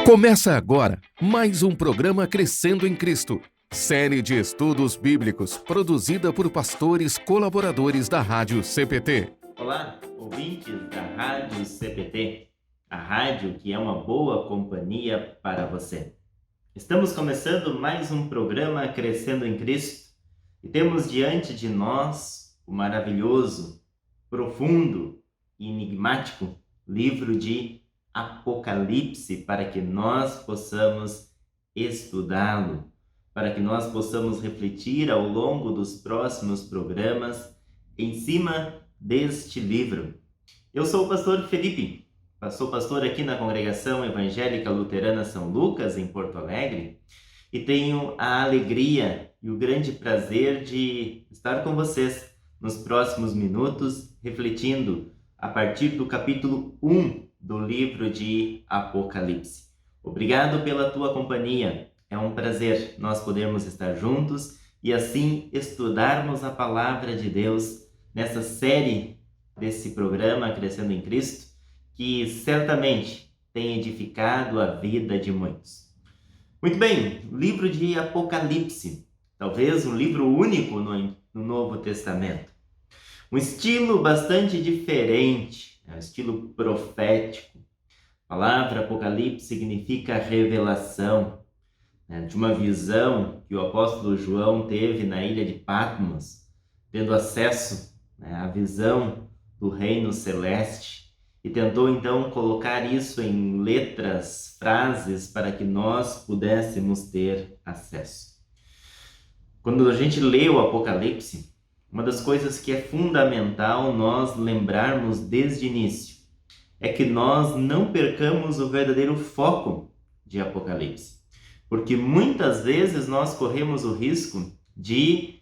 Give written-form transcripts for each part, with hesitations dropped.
Começa agora mais um programa Crescendo em Cristo, série de estudos bíblicos produzida por pastores colaboradores da Rádio CPT. Olá, ouvintes da Rádio CPT, a rádio que é uma boa companhia para você. Estamos começando mais um programa Crescendo em Cristo e temos diante de nós o maravilhoso, profundo e enigmático livro de Apocalipse, para que nós possamos estudá-lo, para que nós possamos refletir ao longo dos próximos programas em cima deste livro. Eu sou o pastor Felipe, sou pastor aqui na Congregação Evangélica Luterana São Lucas, em Porto Alegre, e tenho a alegria e o grande prazer de estar com vocês nos próximos minutos, refletindo a partir do capítulo 1 do livro de Apocalipse. Obrigado pela tua companhia. É um prazer nós podermos estar juntos e assim estudarmos a palavra de Deus nessa série desse programa Crescendo em Cristo, que certamente tem edificado a vida de muitos. Muito bem, o livro de Apocalipse, talvez um livro único no Novo Testamento. Um estilo bastante diferente, um estilo profético. A palavra Apocalipse significa revelação, de uma visão que o apóstolo João teve na ilha de Patmos, tendo acesso à visão do reino celeste, e tentou então colocar isso em letras, frases, para que nós pudéssemos ter acesso. Quando a gente lê o Apocalipse, uma das coisas que é fundamental nós lembrarmos desde o início é que nós não percamos o verdadeiro foco de Apocalipse, porque muitas vezes nós corremos o risco de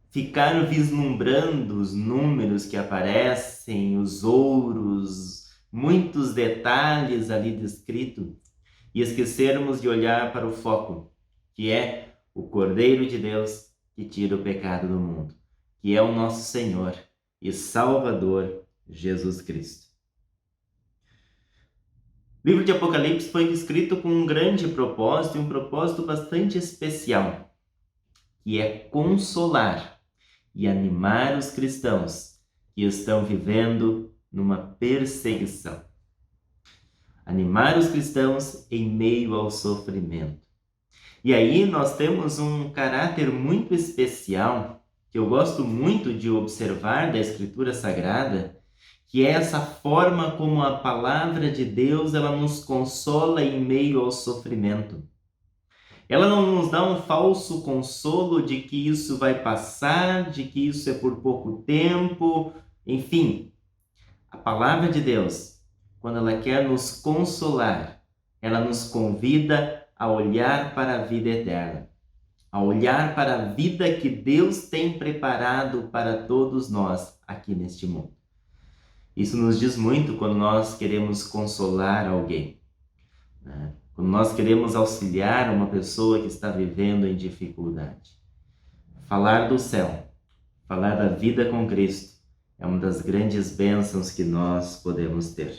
ficar vislumbrando os números que aparecem, os ouros, muitos detalhes ali descritos, e esquecermos de olhar para o foco, que é o Cordeiro de Deus que tira o pecado do mundo, que é o nosso Senhor e Salvador Jesus Cristo. O livro de Apocalipse foi escrito com um grande propósito, e um propósito bastante especial, que é consolar e animar os cristãos que estão vivendo numa perseguição. Animar os cristãos em meio ao sofrimento. E aí nós temos um caráter muito especial, que eu gosto muito de observar da Escritura Sagrada, que é essa forma como a palavra de Deus ela nos consola em meio ao sofrimento. Ela não nos dá um falso consolo de que isso vai passar, de que isso é por pouco tempo, enfim. A palavra de Deus, quando ela quer nos consolar, ela nos convida a olhar para a vida eterna, a olhar para a vida que Deus tem preparado para todos nós aqui neste mundo. Isso nos diz muito quando nós queremos consolar alguém, quando nós queremos auxiliar uma pessoa que está vivendo em dificuldade. Falar do céu, falar da vida com Cristo, é uma das grandes bênçãos que nós podemos ter.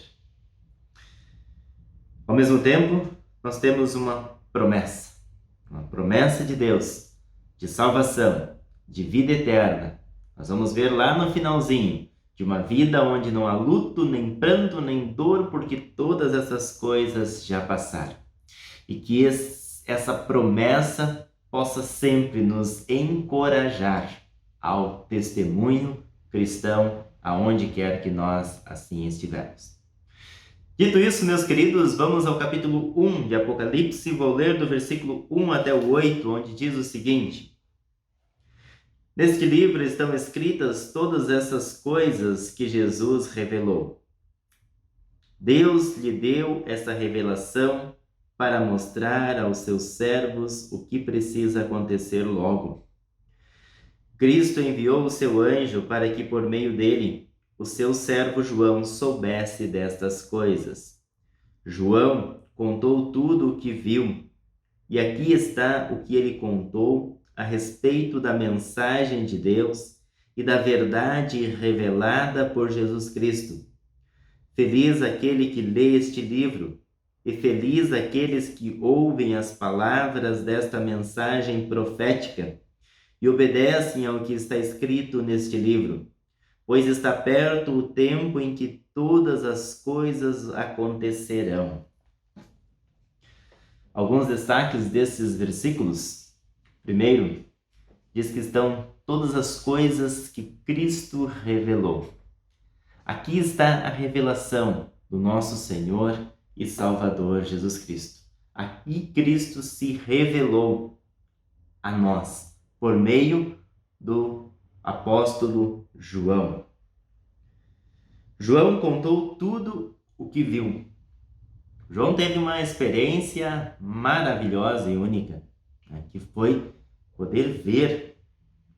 Ao mesmo tempo, nós temos uma promessa de Deus, de salvação, de vida eterna. Nós vamos ver lá no finalzinho, de uma vida onde não há luto, nem pranto, nem dor, porque todas essas coisas já passaram. E que essa promessa possa sempre nos encorajar ao testemunho cristão, aonde quer que nós assim estivermos. Dito isso, meus queridos, vamos ao capítulo 1 de Apocalipse. Vou ler do versículo 1 até o 8, onde diz o seguinte: Neste livro estão escritas todas essas coisas que Jesus revelou. Deus lhe deu essa revelação para mostrar aos seus servos o que precisa acontecer logo. Cristo enviou o seu anjo para que, por meio dele, o seu servo João soubesse destas coisas. João contou tudo o que viu, e aqui está o que ele contou a respeito da mensagem de Deus e da verdade revelada por Jesus Cristo. Feliz aquele que lê este livro e feliz aqueles que ouvem as palavras desta mensagem profética e obedecem ao que está escrito neste livro, pois está perto o tempo em que todas as coisas acontecerão. Alguns destaques desses versículos. Primeiro, diz que estão todas as coisas que Cristo revelou. Aqui está a revelação do nosso Senhor e Salvador Jesus Cristo. Aqui Cristo se revelou a nós por meio do apóstolo João. João contou tudo o que viu. João teve uma experiência maravilhosa e única, que foi poder ver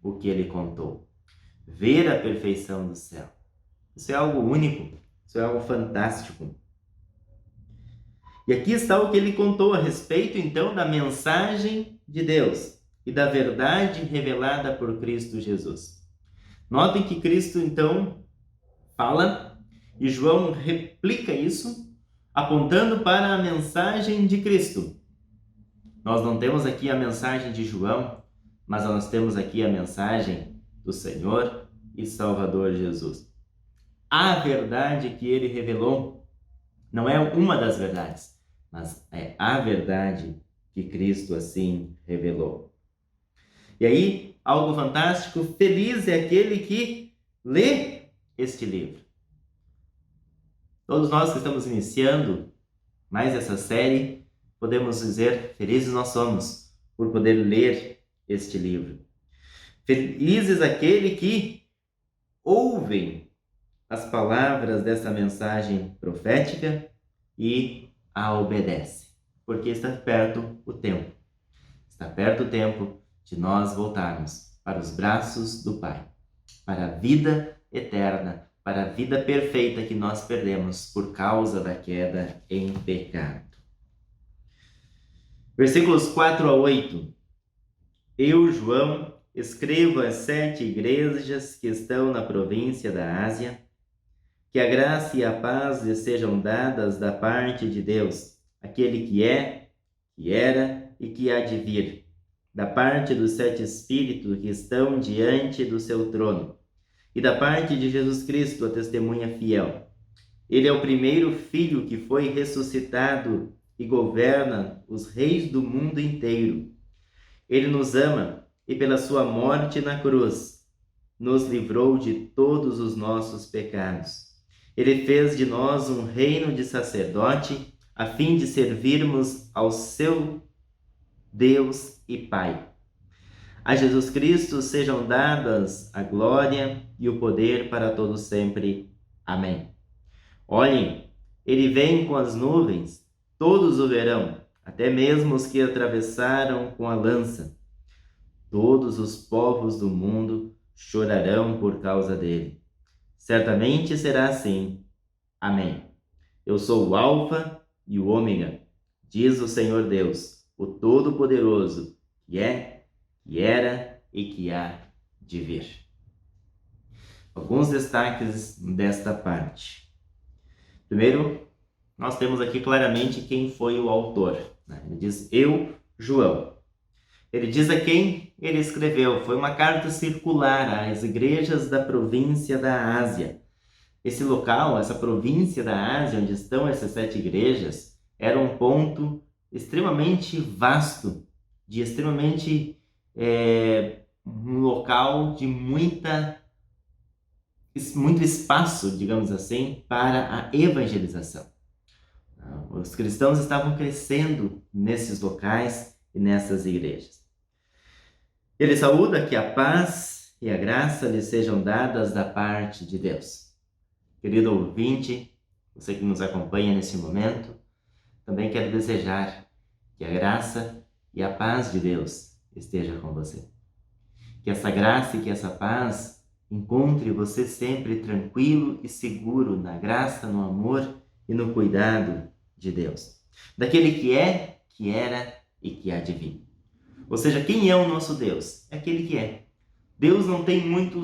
o que ele contou, ver a perfeição do céu. Isso é algo único, isso é algo fantástico. E aqui está o que ele contou a respeito, então, da mensagem de Deus e da verdade revelada por Cristo Jesus. Notem que Cristo, então, fala e João replica isso, apontando para a mensagem de Cristo. Nós não temos aqui a mensagem de João, mas nós temos aqui a mensagem do Senhor e Salvador Jesus. A verdade que ele revelou não é uma das verdades, mas é a verdade que Cristo assim revelou. E aí, algo fantástico, feliz é aquele que lê este livro. Todos nós que estamos iniciando mais essa série, podemos dizer, felizes nós somos por poder ler este livro. Felizes aquele que ouvem as palavras dessa mensagem profética e a obedece, porque está perto o tempo. Está perto o tempo de nós voltarmos para os braços do Pai, para a vida eterna, para a vida perfeita que nós perdemos por causa da queda em pecado. Versículos 4 a 8. Eu, João, escrevo às 7 igrejas que estão na província da Ásia, que a graça e a paz lhes sejam dadas da parte de Deus, aquele que é, que era e que há de vir, da parte dos 7 Espíritos que estão diante do seu trono, e da parte de Jesus Cristo, a testemunha fiel. Ele é o primeiro filho que foi ressuscitado e governa os reis do mundo inteiro. Ele nos ama e pela sua morte na cruz nos livrou de todos os nossos pecados. Ele fez de nós um reino de sacerdote a fim de servirmos ao seu Deus e Pai. A Jesus Cristo sejam dadas a glória e o poder para todos sempre. Amém. Olhem, ele vem com as nuvens, todos o verão, até mesmo os que atravessaram com a lança. Todos os povos do mundo chorarão por causa dele. Certamente será assim. Amém. Eu sou o Alfa e o Ômega, diz o Senhor Deus, o Todo-Poderoso, que é, que era e que há de vir. Alguns destaques desta parte. Primeiro, nós temos aqui claramente quem foi o autor. Ele diz, eu, João. Ele diz a quem ele escreveu. Foi uma carta circular às igrejas da província da Ásia. Esse local, essa província da Ásia, onde estão essas 7 igrejas, era um ponto extremamente vasto, de extremamente um local de muito espaço, digamos assim, para a evangelização. Os cristãos estavam crescendo nesses locais e nessas igrejas. Ele saúda que a paz e a graça lhe sejam dadas da parte de Deus. Querido ouvinte, você que nos acompanha nesse momento, também quero desejar que a graça e a paz de Deus esteja com você. Que essa graça e que essa paz encontre você sempre tranquilo e seguro na graça, no amor e no cuidado de Deus. Daquele que é, que era e que há de vir. Ou seja, quem é o nosso Deus? É aquele que é. Deus não tem muito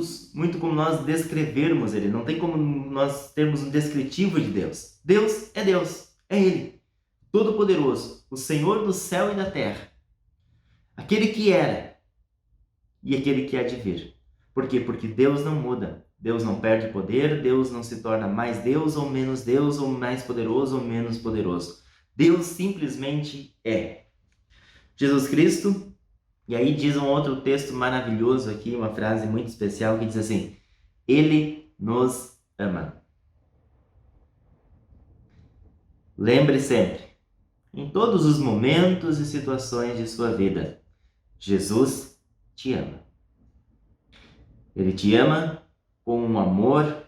como nós descrevermos Ele, não tem como nós termos um descritivo de Deus. Deus, é Ele. Todo-Poderoso, o Senhor do céu e da terra, aquele que era e aquele que há de vir. Por quê? Porque Deus não muda, Deus não perde poder, Deus não se torna mais Deus, ou mais poderoso ou menos poderoso. Deus simplesmente é. Jesus Cristo, e aí diz um outro texto maravilhoso aqui, uma frase muito especial que diz assim: Ele nos ama. Lembre sempre, em todos os momentos e situações de sua vida, Jesus te ama. Ele te ama com um amor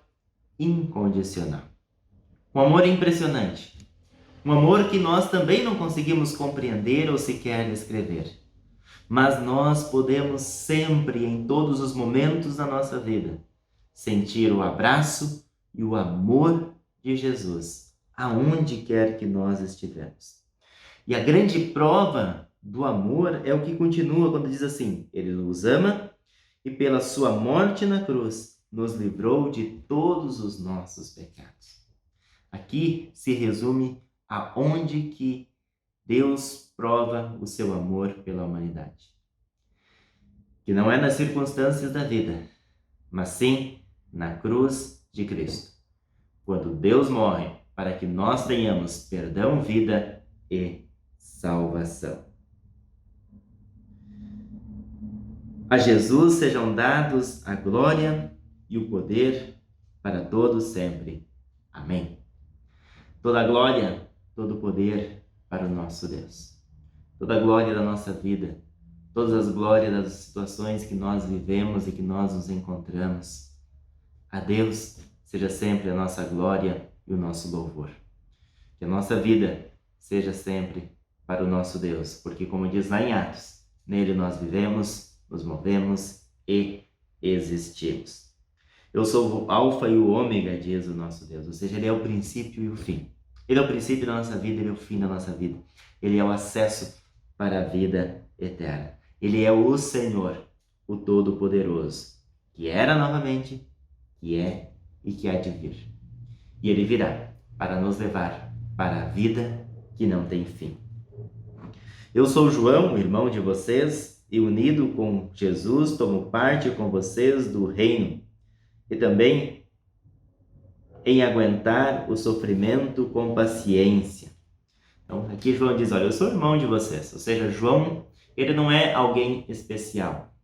incondicional. Um amor impressionante. Um amor que nós também não conseguimos compreender ou sequer descrever. Mas nós podemos sempre, em todos os momentos da nossa vida, sentir o abraço e o amor de Jesus, aonde quer que nós estivermos. E a grande prova do amor é o que continua quando diz assim: Ele nos ama e pela sua morte na cruz nos livrou de todos os nossos pecados. Aqui se resume aonde que Deus prova o seu amor pela humanidade. Que não é nas circunstâncias da vida, mas sim na cruz de Cristo. Quando Deus morre para que nós tenhamos perdão, vida e salvação. A Jesus sejam dados a glória e o poder para todos sempre. Amém. Toda a glória, todo o poder para o nosso Deus. Toda a glória da nossa vida, todas as glórias das situações que nós vivemos e que nós nos encontramos. A Deus seja sempre a nossa glória e o nosso louvor. Que a nossa vida seja sempre para o nosso Deus, porque como diz lá em Atos, nele nós vivemos, nos movemos e existimos. Eu sou o alfa e o ômega, diz o nosso Deus, ou seja, ele é o princípio e o fim. Ele é o princípio da nossa vida, ele é o fim da nossa vida. Ele é o acesso para a vida eterna. Ele é o Senhor, o Todo-Poderoso, que era novamente, que é e que há de vir. E ele virá para nos levar para a vida que não tem fim. Eu sou João, irmão de vocês, e unido com Jesus, tomo parte com vocês do reino e também em aguentar o sofrimento com paciência. Então, aqui João diz, olha, eu sou irmão de vocês. Ou seja, João, ele não é alguém especial.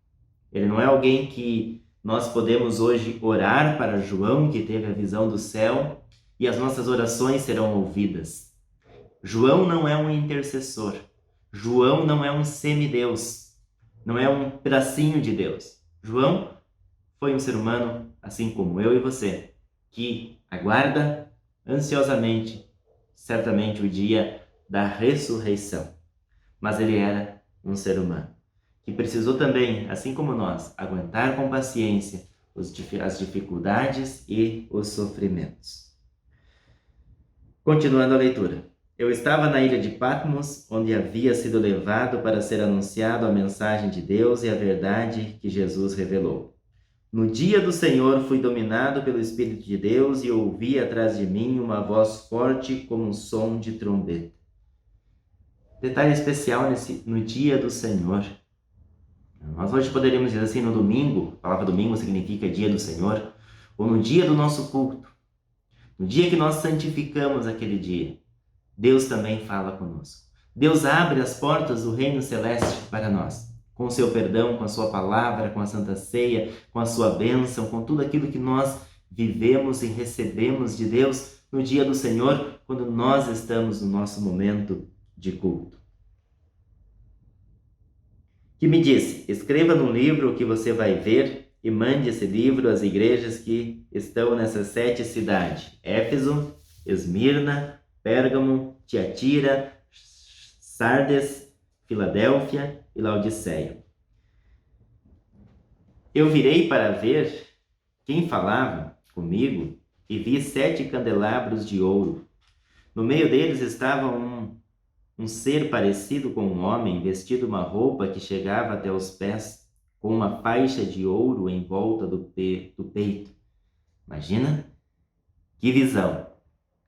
Ele não é alguém que nós podemos hoje orar para João, que teve a visão do céu, e as nossas orações serão ouvidas. João não é um intercessor. João não é um semideus. Não é um pedacinho de Deus. João foi um ser humano, assim como eu e você, que aguarda ansiosamente, certamente, o dia da ressurreição. Mas ele era um ser humano, que precisou também, assim como nós, aguentar com paciência as dificuldades e os sofrimentos. Continuando a leitura. Eu estava na ilha de Patmos, onde havia sido levado para ser anunciado a mensagem de Deus e a verdade que Jesus revelou. No dia do Senhor fui dominado pelo Espírito de Deus e ouvi atrás de mim uma voz forte como um som de trombeta. Detalhe especial no dia do Senhor. Nós hoje poderíamos dizer assim, no domingo, a palavra domingo significa dia do Senhor, ou no dia do nosso culto, no dia que nós santificamos aquele dia, Deus também fala conosco. Deus abre as portas do reino celeste para nós, com o seu perdão, com a sua palavra, com a santa ceia, com a sua bênção, com tudo aquilo que nós vivemos e recebemos de Deus no dia do Senhor, quando nós estamos no nosso momento de culto. Que me disse, escreva no livro o que você vai ver e mande esse livro às igrejas que estão nessas 7 cidades: Éfeso, Esmirna, Pérgamo, Tiatira, Sardes, Filadélfia e Laodiceia. Eu virei para ver quem falava comigo e vi 7 candelabros de ouro. No meio deles estava um ser parecido com um homem, vestido uma roupa que chegava até os pés, com uma faixa de ouro em volta do peito. Imagina? Que visão!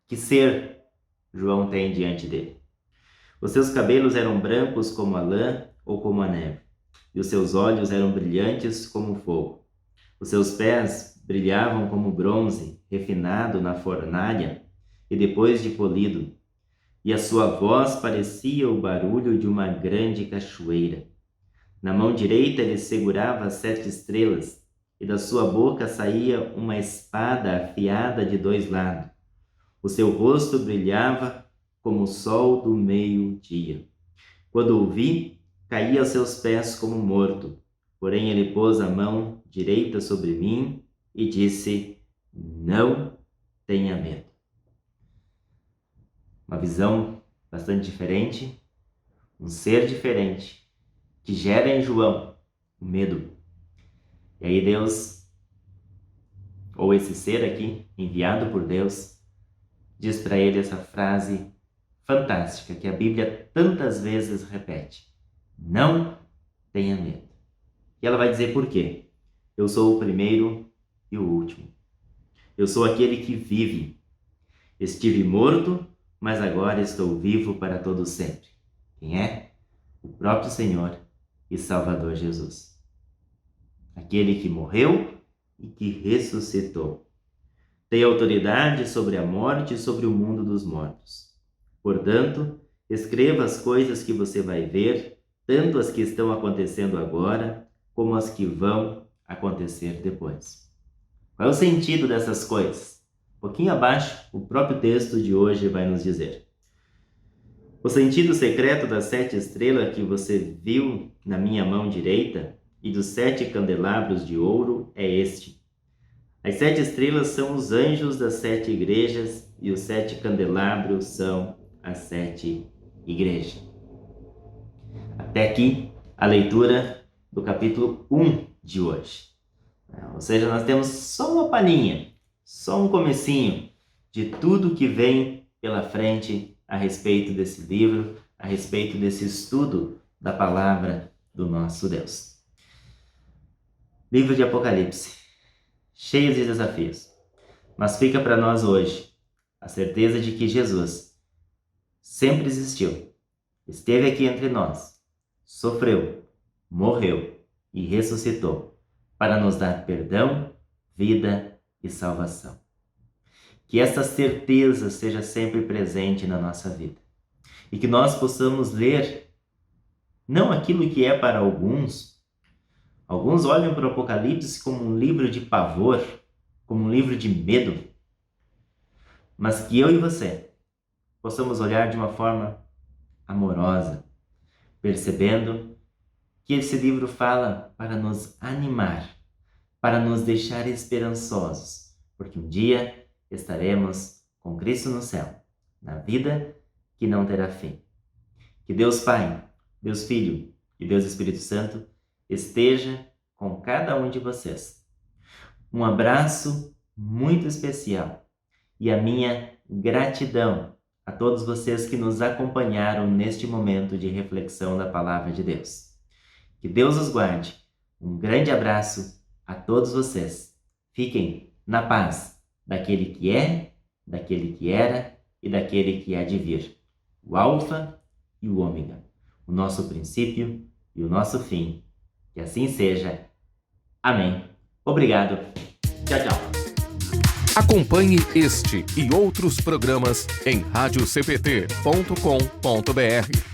Que ser João tem diante dele. Os seus cabelos eram brancos como a lã ou como a neve, e os seus olhos eram brilhantes como o fogo. Os seus pés brilhavam como bronze, refinado na fornalha e depois de polido, e a sua voz parecia o barulho de uma grande cachoeira. Na mão direita ele segurava 7 estrelas, e da sua boca saía uma espada afiada de 2 lados. O seu rosto brilhava como o sol do meio-dia. Quando o vi, caí aos seus pés como morto. Porém ele pôs a mão direita sobre mim e disse: não tenha medo. Uma visão bastante diferente, um ser diferente, que gera em João o medo. E aí Deus, ou esse ser aqui, enviado por Deus, diz para ele essa frase fantástica que a Bíblia tantas vezes repete: não tenha medo. E ela vai dizer por quê? Eu sou o primeiro e o último. Eu sou aquele que vive. Estive morto, mas agora estou vivo para todo sempre. Quem é? O próprio Senhor e Salvador Jesus. Aquele que morreu e que ressuscitou. Tem autoridade sobre a morte e sobre o mundo dos mortos. Portanto, escreva as coisas que você vai ver, tanto as que estão acontecendo agora, como as que vão acontecer depois. Qual é o sentido dessas coisas? Um pouquinho abaixo, o próprio texto de hoje vai nos dizer. O sentido secreto das 7 estrelas que você viu na minha mão direita e dos 7 candelabros de ouro é este. As 7 estrelas são os anjos das 7 igrejas e os 7 candelabros são as 7 igrejas. Até aqui a leitura do capítulo 1 de hoje. Ou seja, nós temos só uma palhinha, só um comecinho de tudo que vem pela frente a respeito desse livro, a respeito desse estudo da palavra do nosso Deus. Livro de Apocalipse, cheio de desafios, mas fica para nós hoje a certeza de que Jesus sempre existiu, esteve aqui entre nós, sofreu, morreu e ressuscitou para nos dar perdão, vida e salvação. Que essa certeza seja sempre presente na nossa vida e que nós possamos ler não aquilo que é para alguns. Alguns olham para o Apocalipse como um livro de pavor, como um livro de medo, mas que eu e você possamos olhar de uma forma amorosa, percebendo que esse livro fala para nos animar, para nos deixar esperançosos, porque um dia estaremos com Cristo no céu, na vida que não terá fim. Que Deus Pai, Deus Filho e Deus Espírito Santo esteja com cada um de vocês. Um abraço muito especial e a minha gratidão a todos vocês que nos acompanharam neste momento de reflexão da Palavra de Deus. Que Deus os guarde. Um grande abraço a todos vocês. Fiquem na paz daquele que é, daquele que era e daquele que há de vir. O Alfa e o Ômega. O nosso princípio e o nosso fim. Que assim seja. Amém. Obrigado. Tchau, tchau. Acompanhe este e outros programas em radiocpt.com.br.